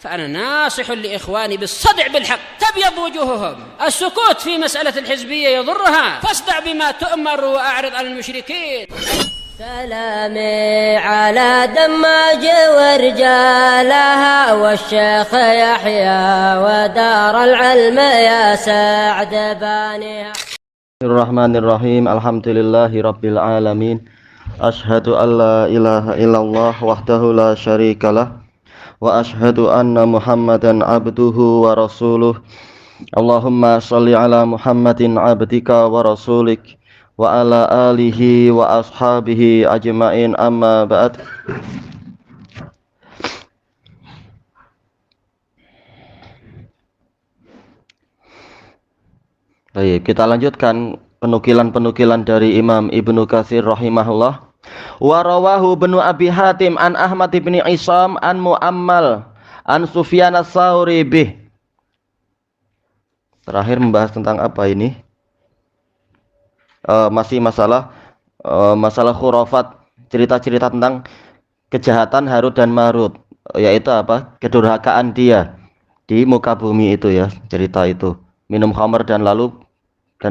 فأنا ناصح لإخواني بالصدع بالحق تبيض وجوههم. السكوت في مسألة الحزبية يضرها، فاصدع بما تؤمر وأعرض عن المشركين. سلامي على دماج ورجالها والشيخ يحيى ودار العلم يا سعد بانيها. Bismillahirrahmanirrahim. Alhamdulillahi rabbil alamin. Ashhadu an la ilaha illallah wahdahu la syarikalah wa ashhadu anna Muhammadan abduhu wa rasuluh. Allahumma shalli ala Muhammadin abdika wa rasulik wa ala alihi wa ashabihi ajma'in, amma ba'd. Baik, kita lanjutkan penukilan-penukilan dari Imam Ibnu Katsir rahimahullah. Wa rawahu Ibnu Abi Hatim an Ahmad bin Isam an Muammal an Sufyan ats-Tsauri bih. Terakhir membahas tentang apa ini? Masih masalah khurafat, cerita-cerita tentang kejahatan Harut dan Marut, yaitu apa? Kedurhakaan dia di muka bumi itu ya, cerita itu. Minum khamr dan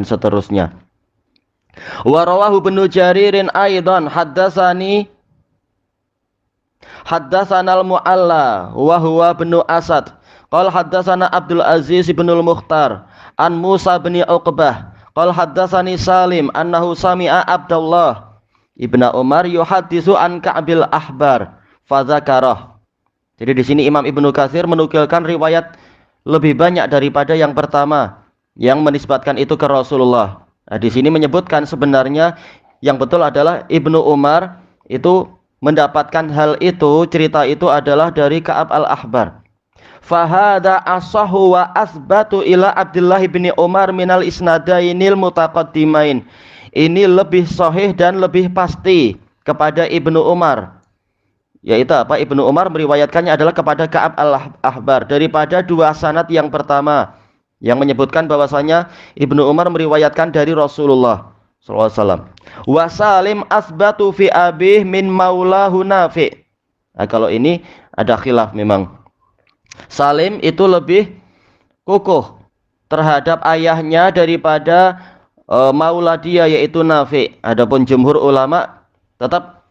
seterusnya. Wa rawahu Ibnu Jaririn aidan haddatsana al-Mu'alla wa huwa Ibnu Asad qala haddatsana Abdul Aziz bin al-Mukhtar an Musa bin Uqbah qala haddatsani Salim annahu sami'a Abdullah ibnu Umar yuhaddisu an Ka'bil Ahbar fadzakarah. Jadi di sini Imam Ibnu Katsir menukilkan riwayat lebih banyak daripada yang pertama yang menisbatkan itu ke Rasulullah. Nah, di sini menyebutkan sebenarnya yang betul adalah Ibnu Umar itu mendapatkan hal itu, cerita itu adalah dari Ka'ab al-Ahbar. Fahada asahu wa asbatu ila Abdullah bin Umar minal isnadainil mutaqaddimain. Ini lebih sahih dan lebih pasti kepada Ibnu Umar. Yaitu apa? Ibnu Umar meriwayatkannya adalah kepada Ka'ab al-Ahbar daripada dua sanad yang pertama yang menyebutkan bahwasanya Ibnu Umar meriwayatkan dari Rasulullah SAW. Wa Salim asbatu fi abih min maulahu Nafi'. Nah, kalau ini ada khilaf memang. Salim itu lebih kukuh terhadap ayahnya daripada maula dia yaitu Nafi'. Adapun jumhur ulama tetap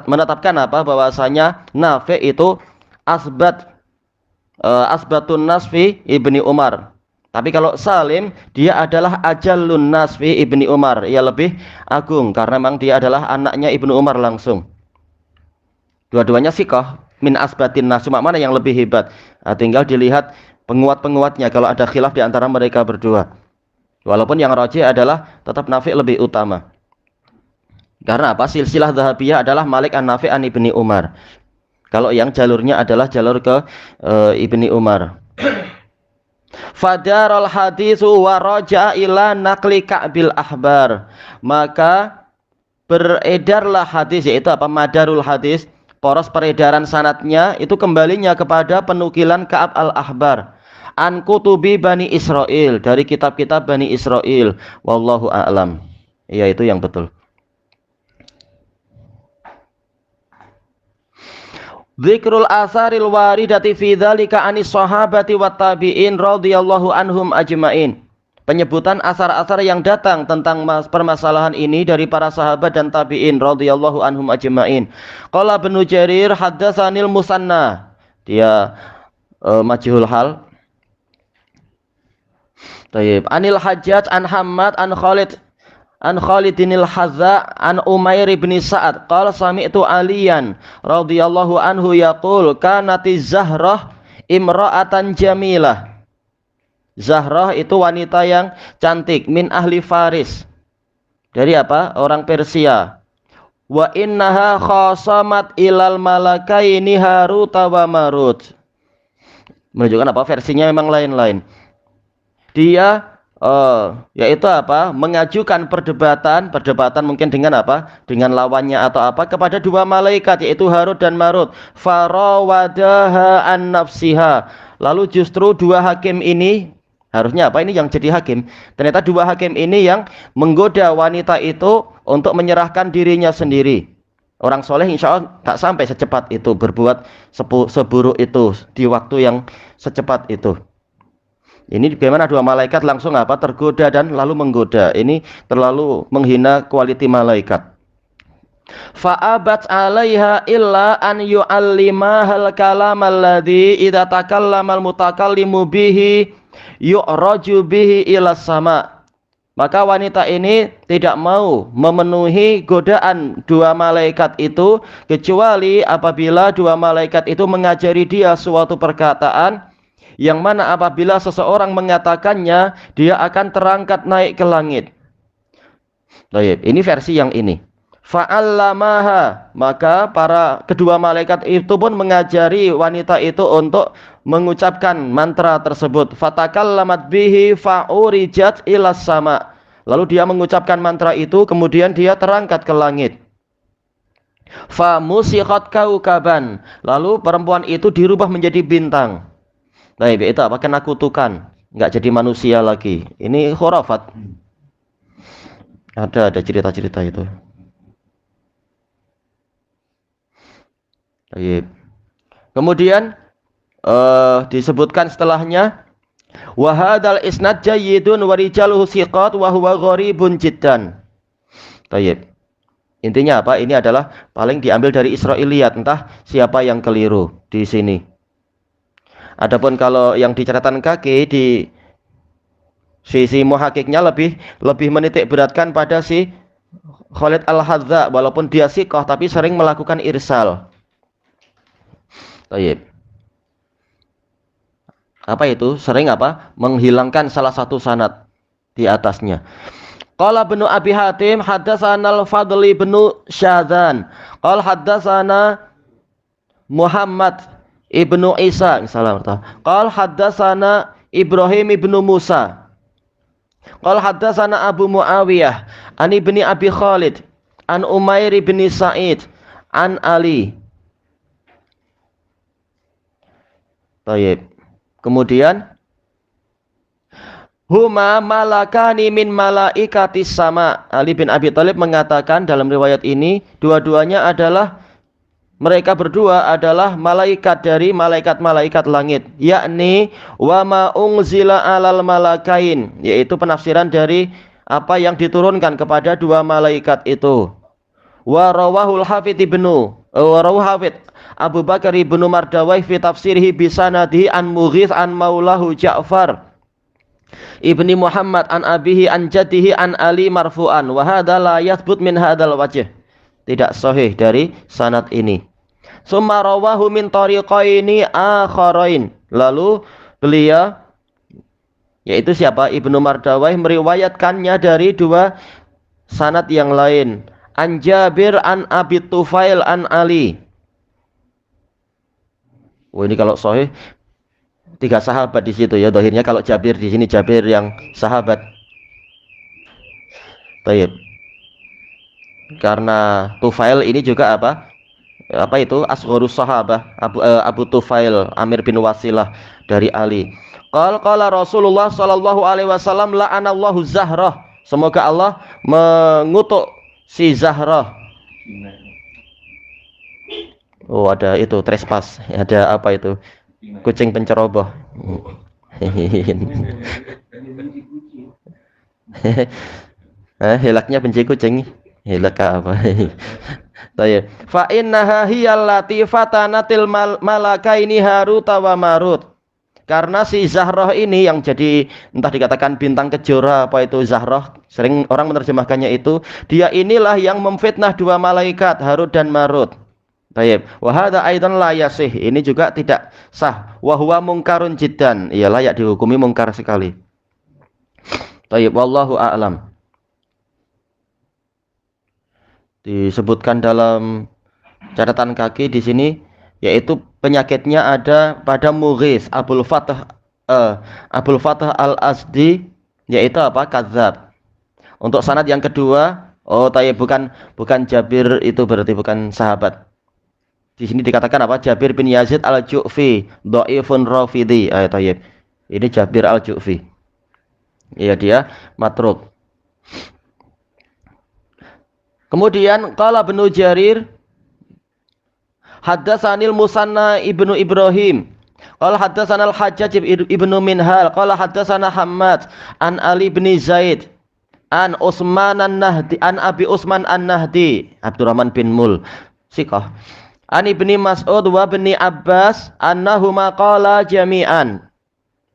menetapkan apa? Bahwasanya Nafi' itu asbatun nasfi ibni Umar. Tapi kalau Salim dia adalah ajallun nasfi ibni Umar, ia lebih agung karena memang dia adalah anaknya Ibnu Umar langsung. Dua-duanya siqah min asbatin nas, cuma mana yang lebih hebat? Nah, tinggal dilihat penguat-penguatnya kalau ada khilaf di antara mereka berdua. Walaupun yang rajih adalah tetap Nafi' lebih utama. Karena apa? Silsilah Dzahabiyah adalah Malik an-Nafi' an Ibni Umar. Kalau yang jalurnya adalah jalur ke Ibni Umar. Fadarul hadisu wa raja'a ila naqli Ka'bil Ahbar. Maka beredarlah hadis, yaitu apa? Madarul hadis, poros peredaran sanadnya itu kembalinya kepada penukilan Ka'ab al-Ahbar an kutubi Bani Israil, dari kitab-kitab Bani Israil. Wallahu a'lam. Iya, itu yang betul. Dzikrul asaril waridati fi dzalika anis sahabati wat tabi'in radhiyallahu anhum ajmain. Penyebutan asar-asar yang datang tentang permasalahan ini dari para sahabat dan tabi'in radhiyallahu anhum ajmain. Qala Ibnu Jarir haddatsanil Musanna. Dia majhul hal. Tayyib. Anil Hajjaj an Hammad an Khalidinil Hazza an Umair bin Sa'ad qala sami'tu Aliyan radhiyallahu anhu yaqul kanatiz Zahrah imra'atan jamilah. Zahrah itu wanita yang cantik, min ahli Faris, dari apa? Orang Persia. Wa innaha khasamat ilal malakaini Harut wa Marut. Menunjukkan apa? Versinya memang lain-lain. Dia yaitu apa? Mengajukan perdebatan mungkin dengan apa? Dengan lawannya atau apa kepada dua malaikat yaitu Harut dan Marut. Farawadaha an nafsiha. Lalu justru dua hakim ini, harusnya apa? Ini yang jadi hakim. Ternyata dua hakim ini yang menggoda wanita itu untuk menyerahkan dirinya sendiri. Orang soleh insya Allah tak sampai secepat itu berbuat seburuk itu di waktu yang secepat itu. Ini bagaimana dua malaikat langsung apa? Tergoda dan lalu menggoda. Ini terlalu menghina kualiti malaikat. Fa'abat 'alaiha illa an yu'allimahal kalamal ladzi idza takallamal mutakallimu bihi yu'raju bihi ilas sama. Maka wanita ini tidak mau memenuhi godaan dua malaikat itu kecuali apabila dua malaikat itu mengajari dia suatu perkataan yang mana apabila seseorang mengatakannya dia akan terangkat naik ke langit. Baik, ini versi yang ini. Fa'allamaha, maka para kedua malaikat itu pun mengajari wanita itu untuk mengucapkan mantra tersebut. Fatakallamat bihi fa'urijat ilas sama. Lalu dia mengucapkan mantra itu, kemudian dia terangkat ke langit. Famusikhat kaukaban, lalu perempuan itu dirubah menjadi bintang. Baik, itu apa? Kena kutukan, nggak jadi manusia lagi. Ini khurafat. Ada cerita-cerita itu. Baik. Kemudian disebutkan setelahnya wa hadzal isnad jayyidun wa rijaluhu thiqat wa huwa gharibun jiddan. Baik. Intinya apa? Ini adalah paling diambil dari Israiliyat, entah siapa yang keliru di sini. Adapun kalau yang di catatan kaki di sisi muhakiknya lebih menitik beratkan pada si Khalid Al-Hadza, walaupun dia thiqah tapi sering melakukan irsal. Baik. Apa itu? Sering apa? Menghilangkan salah satu sanad di atasnya. Qala Ibnu Abi Hatim haddatsana Al-Fadli bin Syadzan. Qala haddatsana Muhammad ibnu Isa. Qala haddatsana Ibrahim ibnu Musa. Qala haddatsana Abu Muawiyah an Ibni Abi Khalid an Umair bin Sa'id an Ali. Baik. Kemudian huma malakani min malaikatis sama. Ali bin Abi Thalib mengatakan dalam riwayat ini dua-duanya adalah mereka berdua adalah malaikat dari malaikat-malaikat langit, yakni wa ma unzila alal malakain, yaitu penafsiran dari apa yang diturunkan kepada dua malaikat itu. Wa rawahul Hafidz ibnu Abu Bakar ibnu Mardawai fi tafsirihi bisanadihi an Mughith an maulahu Ja'far ibni Muhammad an abihi an jaddihi an Ali marfu'an wa hadza la yathbut min hadzal wajh. Tidak sahih dari sanad ini. Summa rawahu min tariqaini akharain. Lalu beliau yaitu siapa? Ibnu Mardawai meriwayatkannya dari dua sanad yang lain. An Jabir an Abi Tufail an Ali. Oh, ini kalau sahih tiga sahabat di situ ya. Dohirnya kalau Jabir di sini Jabir yang sahabat. Baik. Karena Tufail ini juga apa? Apa itu? Asghorus sahabah. Abu Tufail Amir bin Wasilah dari Ali. Qala Rasulullah sallallahu alaihi wasallam la'anallahu Zahrah. Semoga Allah mengutuk si Zahrah. Oh, ada itu trespass. Ada apa itu? Kucing penceroboh. Hilaknya benci kucing. Hilak apa? Tanya. Fa innaha hiyal latifatan malakaini Harut wa Marut. Karena si Zahrah ini yang jadi entah dikatakan bintang kejora apa itu Zahrah, sering orang menerjemahkannya itu, dia inilah yang memfitnah dua malaikat Harut dan Marut. Baik, wa hadza aidan la yasih. Ini juga tidak sah. Wa huwa mungkarun jiddan. Ia layak dihukumi mungkar sekali. Baik, wallahu a'lam. Disebutkan dalam catatan kaki di sini yaitu penyakitnya ada pada Mughith Abul Fath Al-Asdi, yaitu apa? Kadzab. Untuk sanad yang kedua, bukan Jabir, itu berarti bukan sahabat. Di sini dikatakan apa? Jabir bin Yazid Al-Ju'fi, dhaifun rafidhi. Ini Jabir Al-Ju'fi. Iya, dia matruk. Kemudian qala Ibnu Jarir Haddatsanil Musanna ibnu Ibrahim qala haddatsana al-Hajjaj ibnu Minhal qala haddatsana Hammad an Ali bin Zaid an Utsman an-Nahdi an Abi Utsman an-Nahdi Abdurrahman bin Mul Siqah an Ibni Mas'ud wa Ibni Abbas annahuma qala jami'an.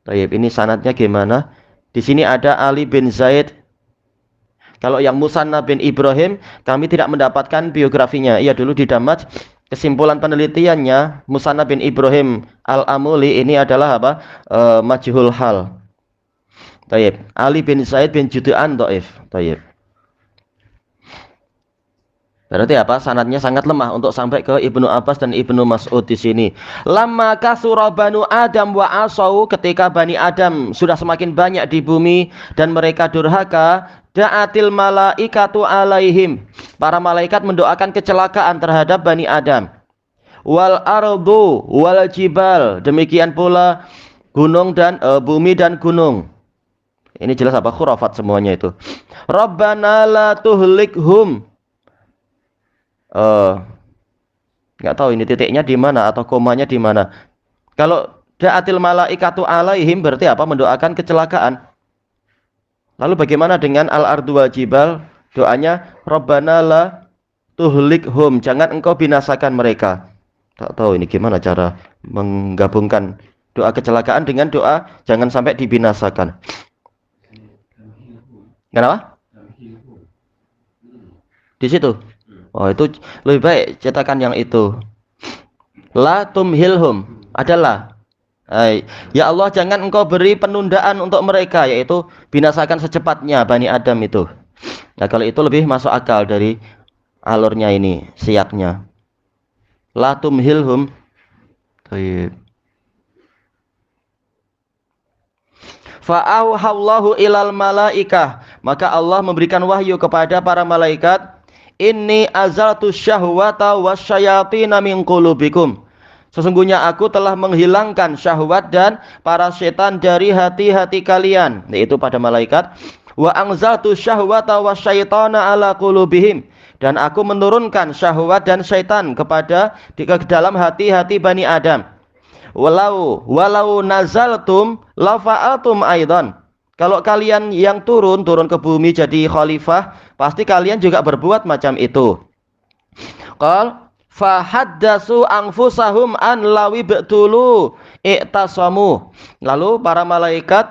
Baik, ini sanadnya gimana? Di sini ada Ali bin Zaid. Kalau yang Musanna bin Ibrahim kami tidak mendapatkan biografinya. Ia dulu di Damaj. Kesimpulan penelitiannya Musanna bin Ibrahim Al-Amuli ini adalah apa? Majhul hal. Baik, Ali bin Zaid bin Judu'an dhaif. Baik. Berarti apa? Sanadnya sangat lemah untuk sampai ke Ibnu Abbas dan Ibnu Mas'ud di sini. Lamma kasura banu Adam wa asau, ketika Bani Adam sudah semakin banyak di bumi dan mereka durhaka, da'atil malaikatu alaihim. Para malaikat mendoakan kecelakaan terhadap Bani Adam. Wal ardu wal jibal, demikian pula gunung dan bumi dan gunung. Ini jelas apa? Khurafat semuanya itu. Rabbana la tuhlikhum. Nggak tahu ini titiknya di mana atau komanya di mana. Kalau da'atil malaikatu alaihim berarti apa? Mendoakan kecelakaan. Lalu bagaimana dengan al-ardu wal jibal? Doanya Rabbana la tuhlikhum, jangan engkau binasakan mereka. Tak tahu ini gimana cara menggabungkan doa kecelakaan dengan doa jangan sampai dibinasakan. Kenapa? Di situ. Oh, itu lebih baik cetakan yang itu. La tumhilhum adalah ya Allah, jangan engkau beri penundaan untuk mereka, yaitu binasakan secepatnya Bani Adam itu. Nah, kalau itu lebih masuk akal dari alurnya ini, siaknya. La tumhilhum. Baik. Fa'auhallahu ilal malaikah, maka Allah memberikan wahyu kepada para malaikat. Inni azaltu syahwata wasyayatina min qulubikum. Sesungguhnya aku telah menghilangkan syahwat dan para setan dari hati-hati kalian, yaitu pada malaikat. Wa anzaltu syahwata wasyaitana ala qulubihim, dan aku menurunkan syahwat dan syaitan kepada ke dalam hati-hati Bani Adam. Walau nazaltum lafa'atum aidan. Kalau kalian yang turun ke bumi jadi khalifah, pasti kalian juga berbuat macam itu. Qal fahaddasu anfusahum an lawi betulu i'tasamu. Lalu para malaikat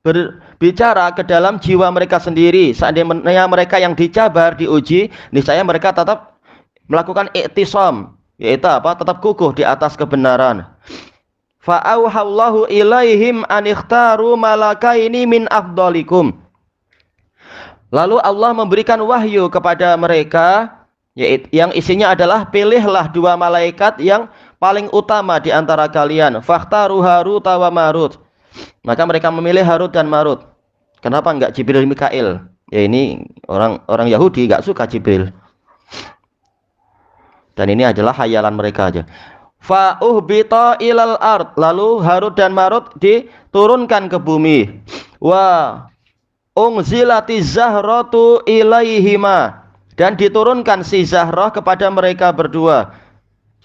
berbicara ke dalam jiwa mereka sendiri. Seandainya mereka yang dicabar, diuji, niscaya mereka tetap melakukan i'tisam, yaitu apa? Tetap kukuh di atas kebenaran. Fa'auhallahu ilaihim an ikhtaru malakaini min afdalikum. Lalu Allah memberikan wahyu kepada mereka, yaitu yang isinya adalah pilihlah dua malaikat yang paling utama di antara kalian. Fakhtaru Harut wa Marut. Maka mereka memilih Harut dan Marut. Kenapa enggak Jibril Mikail? Ya ini orang Yahudi enggak suka Jibril. Dan ini adalah hayalan mereka aja. Fa uhbita ilal ard, lalu Harut dan Marut diturunkan ke bumi. Wa unzilati zahratu ilaihima, dan diturunkan si Zahrah kepada mereka berdua.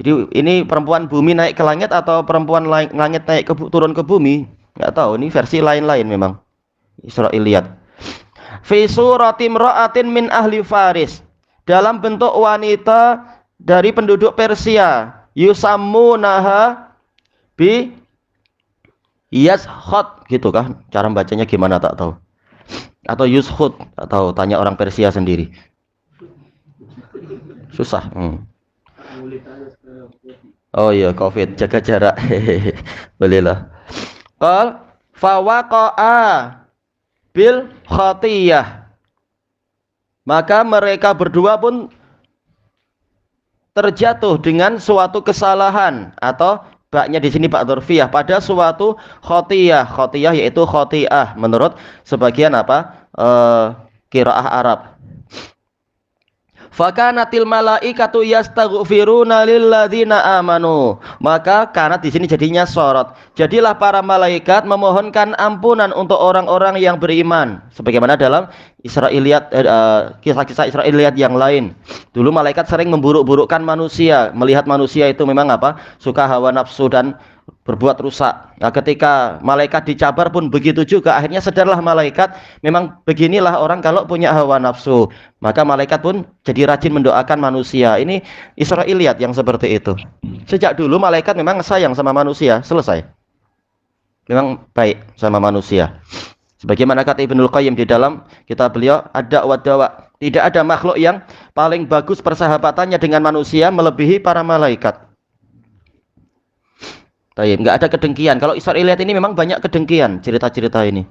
Jadi ini perempuan bumi naik ke langit atau perempuan langit naik turun ke bumi? Enggak tahu, ini versi lain-lain memang. Israiliyat. Fi suratim ra'atin min ahli Faris, dalam bentuk wanita dari penduduk Persia. Yusammunaha bi yashut, gitu kan? Cara bacanya gimana tak tahu. Atau yushut, atau tanya orang Persia sendiri. Susah. Oh iya, Covid, jaga jarak. Bolehlah. Qal fawaqa'a bil khatiyah, maka mereka berdua pun terjatuh dengan suatu kesalahan, atau baknya di sini Pak Dzurfiyah, pada suatu khotiyah. Khotiyah yaitu khotiah menurut sebagian qiraah Arab. Fakanatil malaikatu yastaghfiruna lilladzina amanu. Maka karena di sini jadinya sorot. Jadilah para malaikat memohonkan ampunan untuk orang-orang yang beriman. Sebagaimana dalam Israiliyat kisah-kisah Israiliyat yang lain. Dulu malaikat sering memburuk-burukkan manusia, melihat manusia itu memang apa? Suka hawa nafsu dan berbuat rusak. Nah, ketika malaikat dicabar pun begitu juga. Akhirnya sadarlah malaikat, memang beginilah orang kalau punya hawa nafsu. Maka malaikat pun jadi rajin mendoakan manusia. Ini Israiliyat yang seperti itu. Sejak dulu malaikat memang sayang sama manusia. Selesai. Memang baik sama manusia. Sebagaimana kata Ibnul Qayyim di dalam kitab beliau Ad-Da' wa Dawa, tidak ada makhluk yang paling bagus persahabatannya dengan manusia melebihi para malaikat. Tayyib, enggak ada kedengkian. Kalau Israiliyat ini memang banyak kedengkian cerita-cerita ini.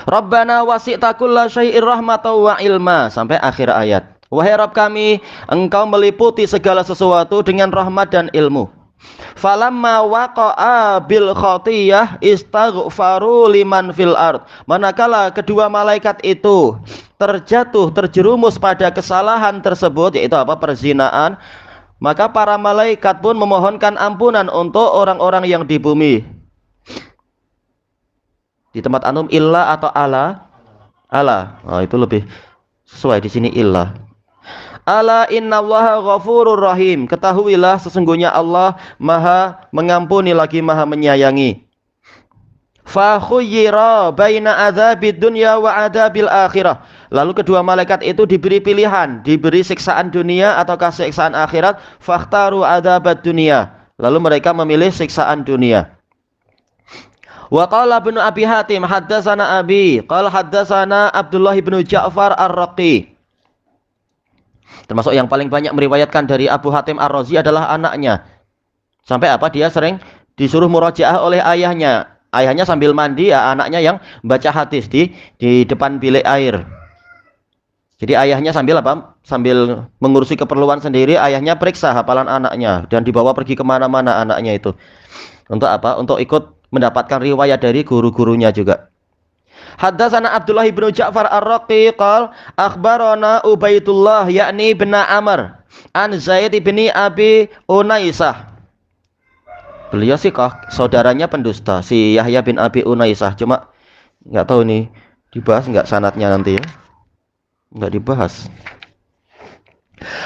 Rabbana wasi'ta kulla syai'ir rahmatan wa ilma, sampai akhir ayat. Wahai Rabb kami, Engkau meliputi segala sesuatu dengan rahmat dan ilmu. Falamma waqa'a bil khatiyah istaghfaru liman fil ard. Manakala kedua malaikat itu terjerumus pada kesalahan tersebut, yaitu apa? Perzinaan, maka para malaikat pun memohonkan ampunan untuk orang-orang yang di bumi. Di tempat antum illa atau ala? Ala. Oh, itu lebih sesuai di sini illa. Ala innallaha ghafurur rahim. Ketahuilah sesungguhnya Allah Maha mengampuni lagi Maha menyayangi. Fa khuyyira baina adzabid dunya wa adzabil akhirah. Lalu kedua malaikat itu diberi pilihan, diberi siksaan dunia ataukah siksaan akhirat. Fakhtaru adzabad dunya. Lalu mereka memilih siksaan dunia. Wa qala Ibnu Abi Hatim haddatsana Abi, qala haddatsana Abdullah bin Ja'far Ar-Raqi. Termasuk yang paling banyak meriwayatkan dari Abu Hatim Ar-Razi adalah anaknya. Sampai apa? Dia sering disuruh murajaah oleh ayahnya. Ayahnya sambil mandi, ya, anaknya yang baca hadis di depan bilik air. Jadi ayahnya sambil apa? Sambil mengurusi keperluan sendiri, ayahnya periksa hafalan anaknya dan dibawa pergi kemana-mana anaknya itu. Untuk apa? Untuk ikut mendapatkan riwayat dari guru-gurunya juga. Haddatsana Abdullah bin Ja'far Ar-Raqi qala akhbarana Ubaidullah yakni bin Amr an Zaid bin Abi Unaisah. Beliau sih saudaranya pendusta si Yahya bin Abi Unaisah, cuma nggak tahu nih dibahas nggak sanadnya nanti ya. Nggak dibahas.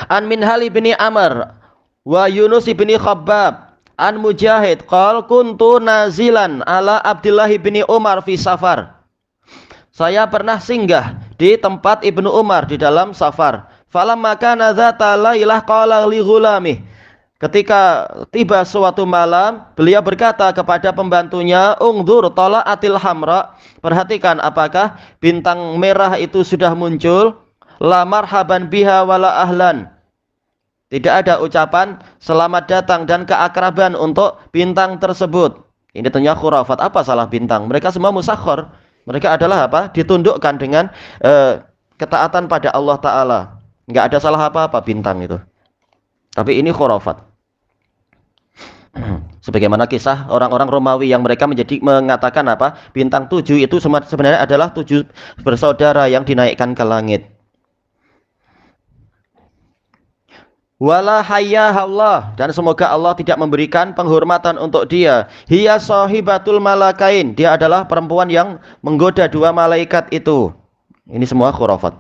An Minhal bin Amr wa Yunus bin Khabbab an Mujahid qala kuntu nazilan ala Abdullah bin Umar fi safar. Saya pernah singgah di tempat Ibnu Umar di dalam safar. Falamma kana dzata lailah qala li ghulami. Ketika tiba suatu malam, beliau berkata kepada pembantunya, "Ungdzur tala'atil hamra." Perhatikan apakah bintang merah itu sudah muncul. La marhaban biha wala ahlan. Tidak ada ucapan selamat datang dan keakraban untuk bintang tersebut. Ini tentunya khurafat. Apa salah bintang? Mereka semua musakhkhar. Mereka adalah apa? Ditundukkan dengan ketaatan pada Allah Ta'ala. Nggak ada salah apa-apa bintang itu. Tapi ini khurafat. Sebagaimana kisah orang-orang Romawi yang mereka mengatakan apa? Bintang 7 itu sebenarnya adalah 7 bersaudara yang dinaikkan ke langit. Wala hayyahallah, dan semoga Allah tidak memberikan penghormatan untuk dia. Hiya sahibatul malakain, dia adalah perempuan yang menggoda dua malaikat itu. Ini semua khurafat.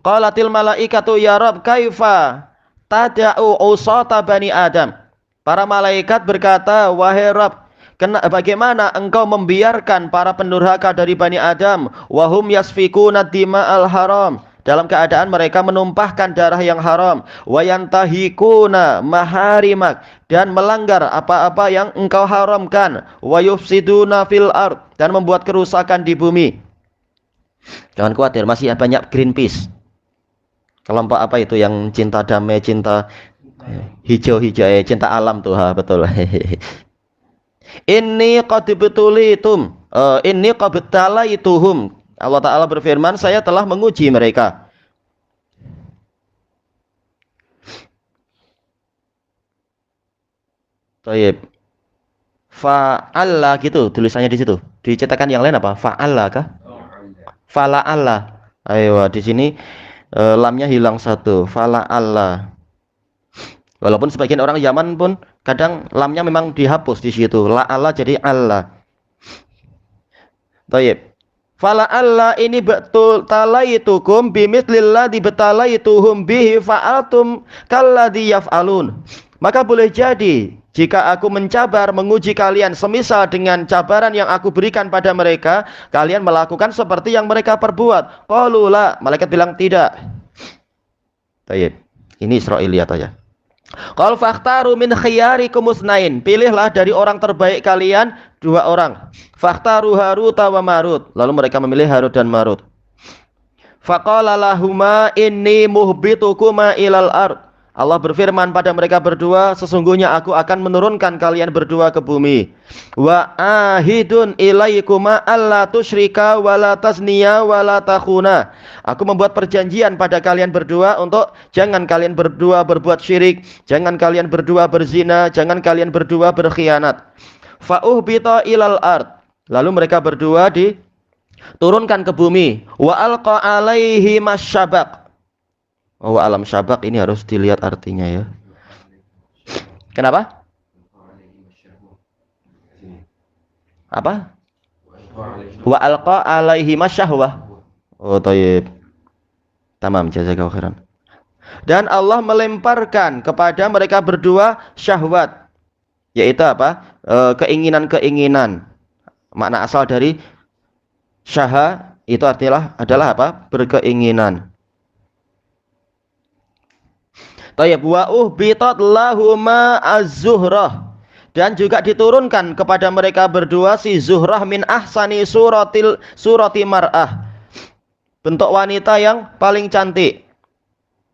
Qalatil malaikatu ya Rabb kaifa tada'u usata bani Adam. Para malaikat berkata, wahai Rabb, bagaimana engkau membiarkan para pendurhaka dari Bani Adam, wahum yasfikuna dima'al haram, dalam keadaan mereka menumpahkan darah yang haram, wayantahikuna maharimak, dan melanggar apa-apa yang engkau haramkan, wayufsiduna fil ard, dan membuat kerusakan di bumi. Jangan khawatir, masih banyak Greenpeace. Kelompok apa itu yang cinta damai, cinta hijau-hijau, cinta alam tuh, betul. Inni qad betulitum, inni qad betalaituhum. Allah Ta'ala berfirman, saya telah menguji mereka. Taib. Fa'alla gitu tulisannya di situ. Dicetakan yang lain apa? Fa'alla kah? Fala'alla. Ayo di sini lamnya hilang satu. Fala Allah. Walaupun sebagian orang Yaman pun kadang lamnya memang dihapus di situ. La Allah jadi Allah. Baik. Fala Allah ini betul talaitukum bimithlillah dibetalaituhum bihi fa'altum kalladhi yaf'alun. Maka boleh jadi jika aku mencabar menguji kalian semisal dengan cabaran yang aku berikan pada mereka, kalian melakukan seperti yang mereka perbuat. Qalu la, malaikat bilang tidak. Baik. Ini Israiliyat aja. Qal fakhtaru min khiyarikum musnain. Pilihlah dari orang terbaik kalian 2 orang. Fakhtaru Harut wa Marut. Lalu mereka memilih Harut dan Marut. Faqala lahuma inni muhbitukuma ilal ard. Allah berfirman pada mereka berdua, sesungguhnya aku akan menurunkan kalian berdua ke bumi. Wa ahidun ilaikuma alla tusyrika wala tasniya wala takhuna. Aku membuat perjanjian pada kalian berdua untuk jangan kalian berdua berbuat syirik, jangan kalian berdua berzina, jangan kalian berdua berkhianat. Fa uhbita ilal ard. Lalu mereka berdua diturunkan ke bumi. Wa alqa alaihi masyabaq. Oh, alam syabak ini harus dilihat artinya ya. Kenapa? Apa? Wa alqa alaihi masyahwah. Oh, thayyib. Tamam, jazakallahu khairan. Dan Allah melemparkan kepada mereka berdua syahwat. Yaitu apa? Keinginan-keinginan. Makna asal dari syaha itu artinya adalah apa? Berkeinginan. Tayyib wa uhbitat lahuma az-zuhrah, dan juga diturunkan kepada mereka berdua si Zuhrah min ahsani surati mar'ah, bentuk wanita yang paling cantik.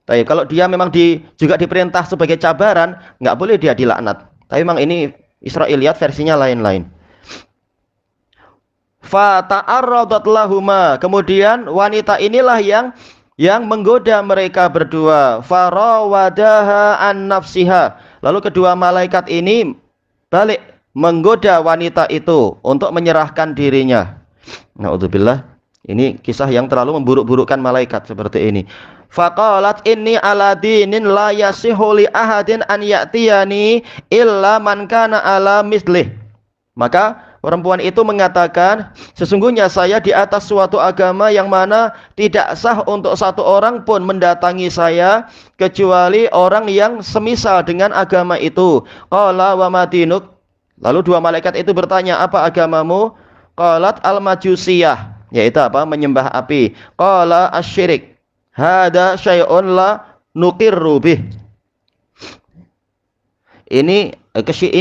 Tayyib, kalau dia memang juga diperintah sebagai cabaran, nggak boleh dia dilaknat. Tapi memang ini Israiliyat versinya lain-lain. Fa ta'arradat lahuma, kemudian wanita inilah yang menggoda mereka berdua. Farawadaha an nafsiha. Lalu kedua malaikat ini balik menggoda wanita itu untuk menyerahkan dirinya. Na'udzubillah. Ini kisah yang terlalu memburuk-burukkan malaikat seperti ini. Faqalat inni ala dinin la yasihu li ahadin an ya'tiyani illa man kana ala mislih. Maka perempuan itu mengatakan, sesungguhnya saya di atas suatu agama yang mana tidak sah untuk satu orang pun mendatangi saya kecuali orang yang semisal dengan agama itu. Qala wa madinuk. Lalu dua malaikat itu bertanya, apa agamamu? Qalat al-majusiyah, yaitu apa? Menyembah api. Qala asyirik. Hada syai'un la nuqirru bih. Ini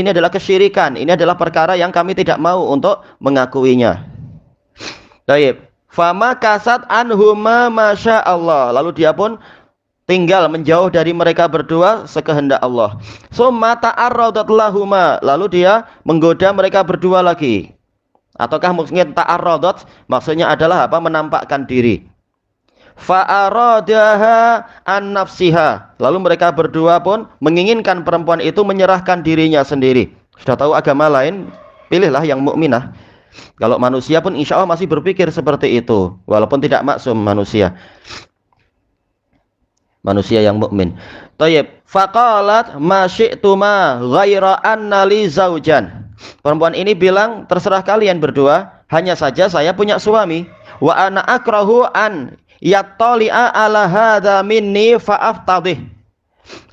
adalah kesyirikan. Ini adalah perkara yang kami tidak mau untuk mengakuinya. Baik. Fama kasat anhuma masya Allah. Lalu dia pun tinggal menjauh dari mereka berdua sekehendak Allah. Summa ta'arradat lahuma. Lalu dia menggoda mereka berdua lagi. Ataukah mungkin ta'arradat maksudnya adalah apa? Menampakkan diri. Fa'aradaha an nafsiha. Lalu mereka berdua pun menginginkan perempuan itu menyerahkan dirinya sendiri. Sudah tahu agama lain, pilihlah yang mukminah. Kalau manusia pun insya Allah masih berpikir seperti itu, walaupun tidak maksum manusia. Manusia yang mukmin. Thayyib. Faqalat ma syi'tuma ghaira anna li zaujan. Perempuan ini bilang, terserah kalian berdua, hanya saja saya punya suami. Wa ana akrahu an yattali'a ala hadza minni fa'aftadih.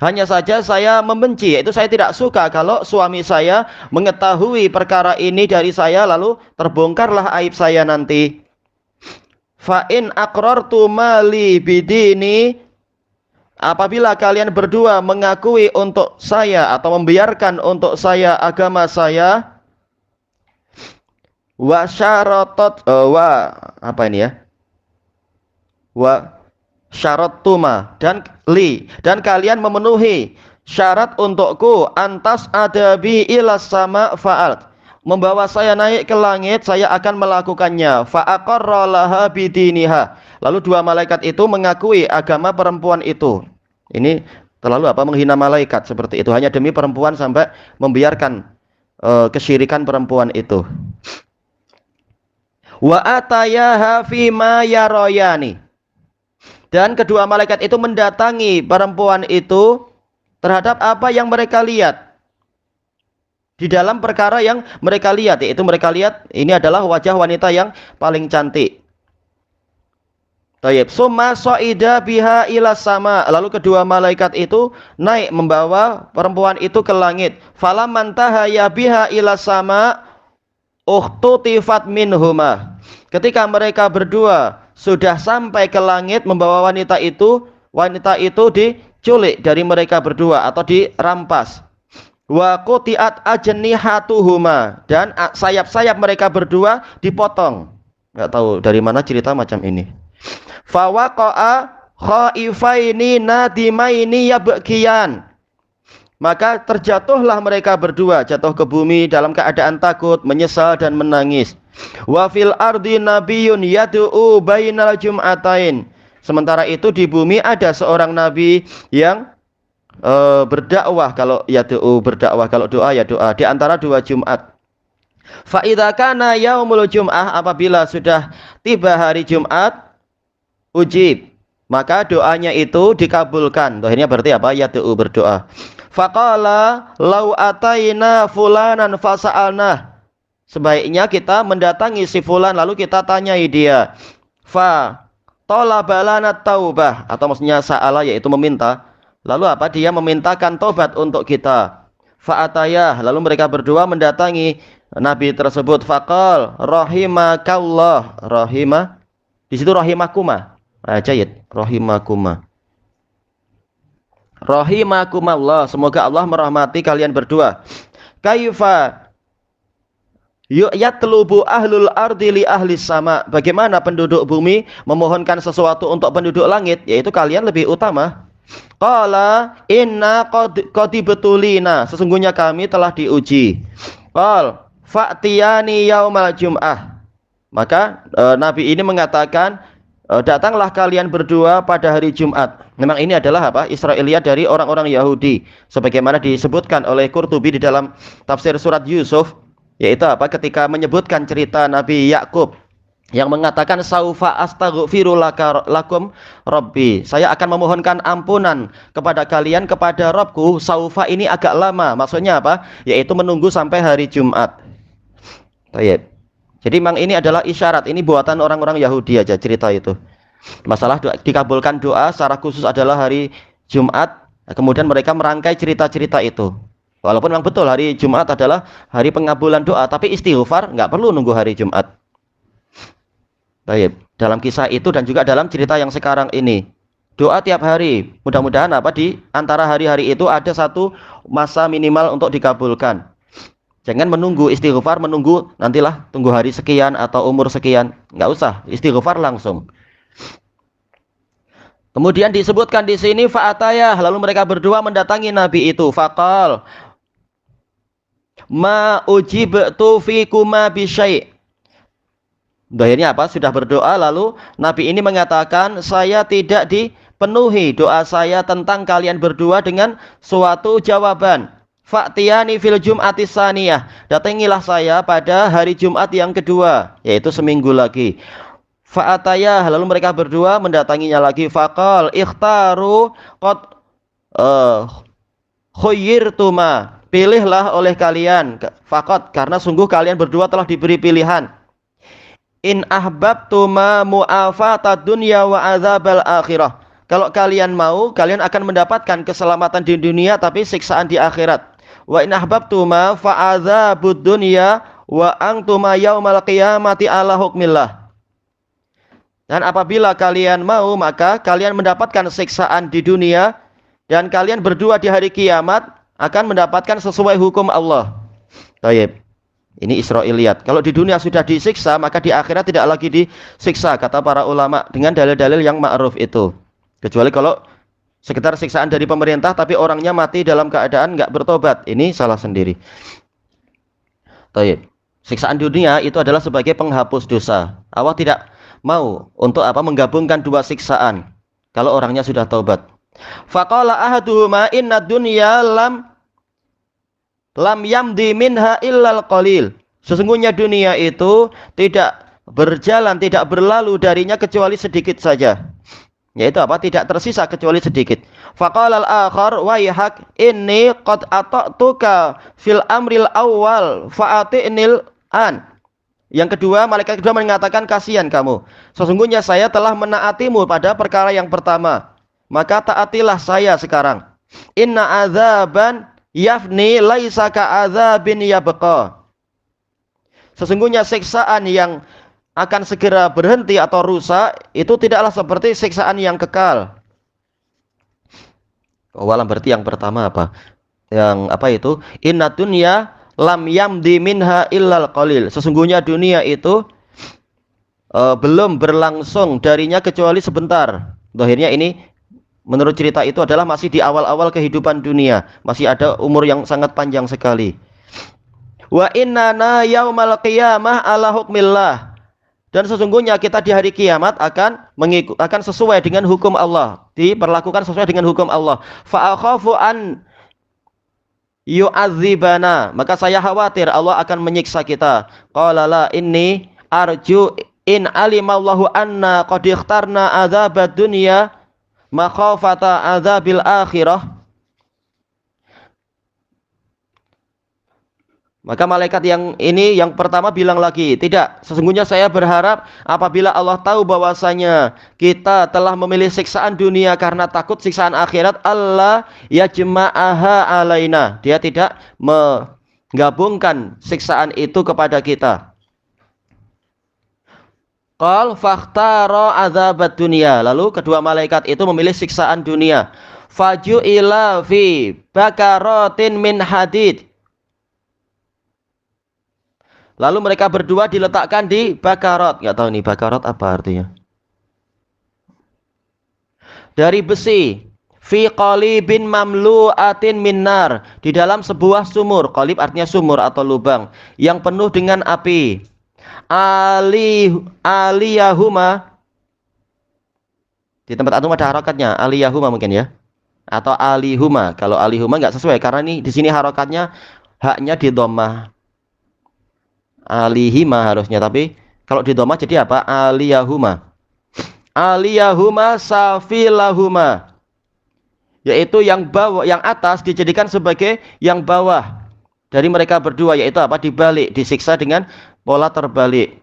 Hanya saja saya membenci, yaitu saya tidak suka kalau suami saya mengetahui perkara ini dari saya lalu terbongkarlah aib saya nanti. Fa in aqrartu mali bidini, apabila kalian berdua mengakui untuk saya atau membiarkan untuk saya agama saya, wa syaratat apa ini ya? Wa syaratuma dan kalian memenuhi syarat untukku antas adabi ilas sama fa'alt, membawa saya naik ke langit saya akan melakukannya. Fa aqarra laha bidiniha. Lalu dua malaikat itu mengakui agama perempuan itu. Ini terlalu apa? Menghina malaikat seperti itu hanya demi perempuan sampai membiarkan kesyirikan perempuan itu. Wa atayaha fima yarayani. Dan kedua malaikat itu mendatangi perempuan itu terhadap apa yang mereka lihat. Di dalam perkara yang mereka lihat, yaitu mereka lihat ini adalah wajah wanita yang paling cantik. Tayyib. Summa so'ida biha ila sama. Lalu kedua malaikat itu naik membawa perempuan itu ke langit. Falamman tahaya biha ila sama ukhtutifat minhuma. Ketika mereka berdua sudah sampai ke langit membawa wanita itu diculik dari mereka berdua atau dirampas. Wa qutiat ajnihatuhuma, dan sayap-sayap mereka berdua dipotong. Enggak tahu dari mana cerita macam ini. Fa waqa'a khaifaini nadimaini yabkiyan. Maka terjatuhlah mereka berdua, jatuh ke bumi dalam keadaan takut, menyesal dan menangis. Wa fil ardi nabiyyun yad'u bainal jum'atain. Sementara itu di bumi ada seorang nabi yang berdakwah. Kalau yad'u berdakwah, kalau doa ya doa di antara dua Jumat. Fa idza kana yaumul jum'ah, apabila sudah tiba hari Jumat, ujib, maka doanya itu dikabulkan. Akhirnya berarti apa? Yad'u berdoa. Faqala lau ataina fulanan fasa'alna. Sebaiknya kita mendatangi si fulan lalu kita tanyai dia. Fa talaba lana taubah, atau maksudnya sa'ala yaitu meminta. Lalu apa? Dia memintakan tobat untuk kita. Fa atayah, lalu mereka berdua mendatangi nabi tersebut. Faqal rahimakallah. Rahimah di situ rahimakuma. Jayid, rahimakuma. Rahimakumallah, semoga Allah merahmati kalian berdua. Kaifa yatlubu ahlul ardi li ahli sama. Bagaimana penduduk bumi memohonkan sesuatu untuk penduduk langit, yaitu kalian lebih utama. Qala inna qadibtulina, sesungguhnya kami telah diuji. Qal fa'tiyani yaumal jum'ah. Maka nabi ini mengatakan, datanglah kalian berdua pada hari Jumat. Memang ini adalah apa? Israiliyat dari orang-orang Yahudi, sebagaimana disebutkan oleh Qurtubi di dalam tafsir surat Yusuf, yaitu apa? Ketika menyebutkan cerita Nabi Yakub yang mengatakan saufa astaghfiru lakum rabbi, saya akan memohonkan ampunan kepada kalian kepada Rabbku. Saufa ini agak lama, maksudnya apa? Yaitu menunggu sampai hari Jumat. Baik. Jadi memang ini adalah isyarat, ini buatan orang-orang Yahudi aja cerita itu. Masalah dikabulkan doa secara khusus adalah hari Jumat, kemudian mereka merangkai cerita-cerita itu. Walaupun memang betul hari Jumat adalah hari pengabulan doa, tapi istighfar nggak perlu nunggu hari Jumat. Baik, dalam kisah itu dan juga dalam cerita yang sekarang ini, doa tiap hari. Mudah-mudahan apa di antara hari-hari itu ada satu masa minimal untuk dikabulkan. Jangan menunggu istighfar, menunggu nantilah tunggu hari sekian atau umur sekian. Nggak usah, istighfar langsung. Kemudian disebutkan di sini fa'atayah, lalu mereka berdua mendatangi Nabi itu. Faqal ma ujibtu fikuma bisyai'. Akhirnya apa? Sudah berdoa, lalu Nabi ini mengatakan, saya tidak dipenuhi doa saya tentang kalian berdua dengan suatu jawaban. Fa'tiyani fil jum'ati saniyah, datangilah saya pada hari Jumat yang kedua, yaitu seminggu lagi. Fa'atayah, lalu mereka berdua mendatanginya lagi. Faqal ikhtaru qad khuyyirtuma, pilihlah oleh kalian. Faqat, karena sungguh kalian berdua telah diberi pilihan. In ahbabtuma mu'afatad dunya wa azabal akhirah. Kalau kalian mau, kalian akan mendapatkan keselamatan di dunia tapi siksaan di akhirat. Wa in ahbabtuma fa'adzabud dunya wa antuma yaumal qiyamati ala hukmillah. Dan apabila kalian mau, maka kalian mendapatkan siksaan di dunia dan kalian berdua di hari kiamat akan mendapatkan sesuai hukum Allah. Baik. Ini Israiliyat. Kalau di dunia sudah disiksa, maka di akhirat tidak lagi disiksa, kata para ulama dengan dalil-dalil yang ma'ruf itu. Kecuali kalau sekedar siksaan dari pemerintah tapi orangnya mati dalam keadaan nggak bertobat, ini salah sendiri. Baik. Siksaan dunia itu adalah sebagai penghapus dosa. Allah tidak mau untuk apa? Menggabungkan dua siksaan kalau orangnya sudah taubat. Faqala ahaduhuma inna dunya lam yamdi minha illal qalil. Sesungguhnya dunia itu tidak berjalan, tidak berlalu darinya kecuali sedikit saja. Yaitu apa? Tidak tersisa kecuali sedikit. Faqala al-akhar waihak inni qad ata'tuka fil amril awal fa'ati'nil an. Yang kedua, malaikat kedua mengatakan, kasihan kamu. Sesungguhnya saya telah menaatimu pada perkara yang pertama. Maka taatilah saya sekarang. Inna azaban yafni laisa ka'adzabin yabqa. Sesungguhnya siksaan yang akan segera berhenti atau rusak itu tidaklah seperti siksaan yang kekal. Walam berarti yang pertama apa? Yang apa itu? Inna dunya lam yamdi minha illal qalil. Sesungguhnya dunia itu belum berlangsung darinya kecuali sebentar. Akhirnya ini menurut cerita itu adalah masih di awal-awal kehidupan dunia, masih ada umur yang sangat panjang sekali. Wa innana yaumal qiyamah ala hukmillah. Dan sesungguhnya kita di hari kiamat akan sesuai dengan hukum Allah, diperlakukan sesuai dengan hukum Allah. Fa akhafu an yu'adzibana, maka saya khawatir Allah akan menyiksa kita. Qala la inni arju in alimallahu anna qad ikhtarna adzabad dunya makhafata adzabil akhirah. Maka malaikat yang ini yang pertama bilang lagi, tidak, sesungguhnya saya berharap apabila Allah tahu bahwasanya kita telah memilih siksaan dunia karena takut siksaan akhirat, Allah yajma'aha alaina, dia tidak menggabungkan siksaan itu kepada kita. Qal fakhtara azabad dunia, lalu kedua malaikat itu memilih siksaan dunia. Faju'ila fi bakaratin min hadid, lalu mereka berdua diletakkan di bakarat. Nggak tahu nih bakarat apa artinya. Dari besi. Fi qalibin mamlu'atin minnar, di dalam sebuah sumur. Qalib artinya sumur atau lubang yang penuh dengan api. Aliyahuma, di tempat antum ada harokatnya. Aliyahuma mungkin ya. Atau alihuma. Kalau alihuma nggak sesuai karena nih di sini harokatnya haknya di dhammah. Alihima harusnya, tapi kalau di dhamma jadi apa? Aliyahuma. Aliyahuma safilahuma, yaitu yang bawah, yang atas dijadikan sebagai yang bawah dari mereka berdua, yaitu apa? Dibalik, disiksa dengan pola terbalik.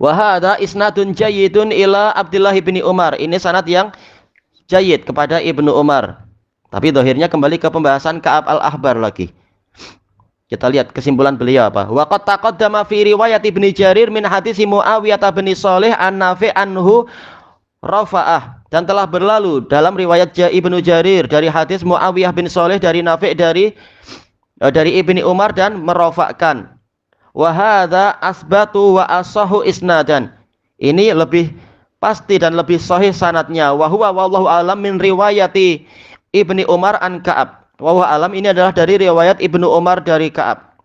Wa hadza isnadun jayyidun ila Abdullah bin Umar. Ini sanad yang jayyid kepada Ibnu Umar. Tapi zahirnya kembali ke pembahasan Ka'ab al-Ahbar lagi. Kita lihat kesimpulan beliau apa? Wa qad taqaddama fi riwayat Ibnu Jarir min hadis Muawiyah bin Shalih an Nafi' anhu rafa'ah, dan telah berlalu dalam riwayat Ibnu Jarir dari hadis Muawiyah bin Shalih dari Nafi' dari Ibnu Umar dan merofakkan. Wa hadza asbatu wa asahu isnadan. Ini lebih pasti dan lebih sahih sanadnya. Wa huwa wallahu alam min riwayati Ibnu Umar an Ka'ab. Wallahu alam ini adalah dari riwayat Ibnu Umar dari Ka'ab.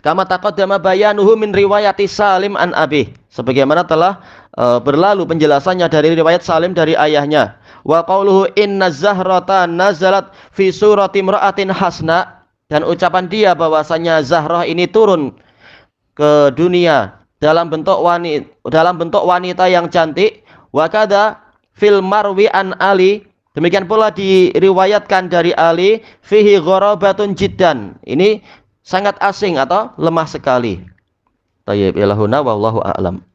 Kama taqaddama bayanuhu min riwayati Salim an Abi. Sebagaimana telah berlalu penjelasannya dari riwayat Salim dari ayahnya. Wa qauluhu inna zahrata nazalat fi surati imra'atin hasna, dan ucapan dia bahwasanya Zahrah ini turun ke dunia dalam bentuk wanita yang cantik. Wa kadza fil marwi an Ali, demikian pula diriwayatkan dari Ali, fihi gharabatun jiddan, ini sangat asing atau lemah sekali. Tayyib ilahuna wallahu a'lam.